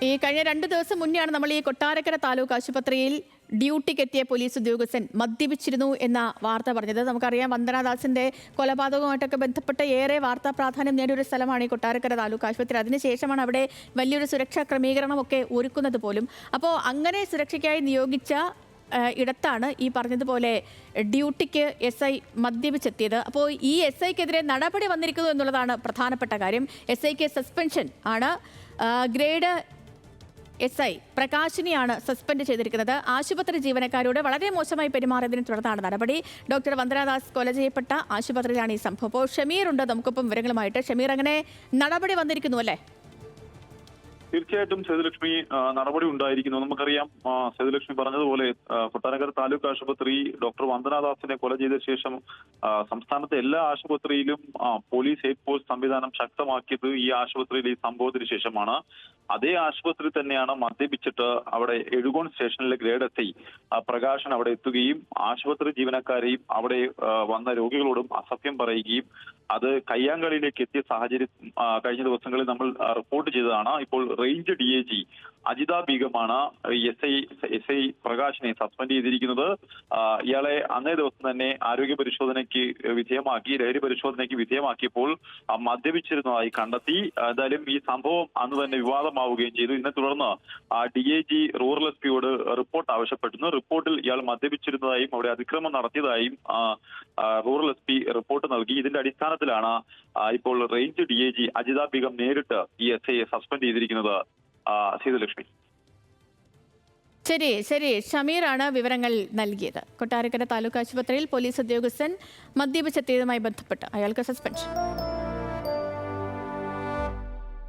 ഈ കഴിഞ്ഞ 2 ദിവസം മുന്നെയാണ് നമ്മൾ ഈ കൊട്ടാരക്കര താലൂക്ക് ആശുപത്രിയിൽ ഡ്യൂട്ടിക്കെത്തിയ പോലീസ് ഉദ്യോഗസ്ഥൻ മദ്യപിച്ചിരുന്നു എന്ന വാർത്ത പറഞ്ഞത്. നമുക്കറിയാം, വന്ദനാദാസിന്റെ കൊലപാതകവുമായിട്ടൊക്കെ ബന്ധപ്പെട്ട് ഏറെ വാർത്താ പ്രാധാന്യം നേടിയ ഒരു സ്ഥലമാണ് ഈ കൊട്ടാരക്കര താലൂക്ക് ആശുപത്രി. അതിനുശേഷമാണ് അവിടെ വലിയൊരു സുരക്ഷാ ക്രമീകരണമൊക്കെ ഒരുക്കുന്നത് പോലും. അപ്പോൾ അങ്ങനെ സുരക്ഷയ്ക്കായി നിയോഗിച്ച ഇടത്താണ് ഈ പറഞ്ഞതുപോലെ ഡ്യൂട്ടിക്ക് SI മദ്യപിച്ചെത്തിയത്. അപ്പോൾ ഈ SIക്കെതിരെ നടപടി വന്നിരിക്കുന്നു എന്നുള്ളതാണ് പ്രധാനപ്പെട്ട കാര്യം. SIക്ക് സസ്പെൻഷൻ ആണ്. ഗ്രേഡ് SI പ്രകാശിനെയാണ് സസ്പെൻഡ് ചെയ്തിരിക്കുന്നത്. ആശുപത്രി ജീവനക്കാരോട് വളരെ മോശമായി പെരുമാറിയതിനെ തുടർന്നാണ് നടപടി. ഡോക്ടർ വന്ദനാദാസ് കൊല ചെയ്യപ്പെട്ട ആശുപത്രിയിലാണ് ഈ സംഭവം. അപ്പോൾ ഷമീർ ഉണ്ട് നമുക്കൊപ്പം വിവരങ്ങളുമായിട്ട്. ഷമീർ, അങ്ങനെ നടപടി വന്നിരിക്കുന്നു അല്ലേ? തീർച്ചയായിട്ടും സേതുലക്ഷ്മി, നടപടി ഉണ്ടായിരിക്കുന്നു. നമുക്കറിയാം, സേതുലക്ഷ്മി പറഞ്ഞതുപോലെ കൊട്ടാരക്കര താലൂക്ക് ആശുപത്രി ഡോക്ടർ വന്ദനാദാസിനെ കൊല ചെയ്ത ശേഷം സംസ്ഥാനത്തെ എല്ലാ ആശുപത്രിയിലും പോലീസ് എയ്ഡ് ഫോഴ്സ് സംവിധാനം ശക്തമാക്കിയത് ഈ ആശുപത്രിയിൽ ഈ സംഭവത്തിന് ശേഷമാണ്. അതേ ആശുപത്രി തന്നെയാണ് മദ്യപിച്ചിട്ട് അവിടെ എഴുകോൺ സ്റ്റേഷനിലെ ഗ്രേഡ് SI പ്രകാശൻ അവിടെ എത്തുകയും ആശുപത്രി ജീവനക്കാരെയും അവിടെ വന്ന രോഗികളോടും അസഭ്യം പറയുകയും അത് കയ്യാങ്കളിയിലേക്ക് എത്തിയ സാഹചര്യം കഴിഞ്ഞ ദിവസങ്ങളിൽ നമ്മൾ റിപ്പോർട്ട് ചെയ്തതാണ്. ഇപ്പോൾ റേഞ്ച് DIG അജിത ബീഗമാണ് SI പ്രകാശിനെ സസ്പെൻഡ് ചെയ്തിരിക്കുന്നത്. ഇയാളെ അന്നേ ദിവസം തന്നെ ആരോഗ്യ പരിശോധനയ്ക്ക് വിധേയമാക്കി, ലഹരി പരിശോധനയ്ക്ക് വിധേയമാക്കിയപ്പോൾ മദ്യപിച്ചിരുന്നതായി കണ്ടെത്തി. എന്തായാലും ഈ സംഭവം അന്ന് തന്നെ വിവാദമാവുകയും ചെയ്തു. ഇതിനെ തുടർന്ന് DIG റൂറൽ SPയോട് റിപ്പോർട്ട് ആവശ്യപ്പെട്ടിരുന്നു. റിപ്പോർട്ടിൽ ഇയാൾ മദ്യപിച്ചിരുന്നതായും അവിടെ അതിക്രമം നടത്തിയതായും റൂറൽ SP റിപ്പോർട്ട് നൽകി. ഇതിന്റെ അടിസ്ഥാനത്തിലാണ് ഇപ്പോൾ റേഞ്ച് DIG അജിത ബീഗം നേരിട്ട് ഈ SIയെ സസ്പെൻഡ് ചെയ്തിരിക്കുന്നത്. സീതലക്ഷ്മി, ശരി. ഷമീറാണ് വിവരങ്ങൾ നൽകിയത്. കൊട്ടാരക്കര താലൂക്ക് ആശുപത്രിയിൽ പോലീസ് ഉദ്യോഗസ്ഥൻ മദ്യപിച്ചെത്തിയതുമായി ബന്ധപ്പെട്ട് അയാൾക്ക് സസ്പെൻഷൻ.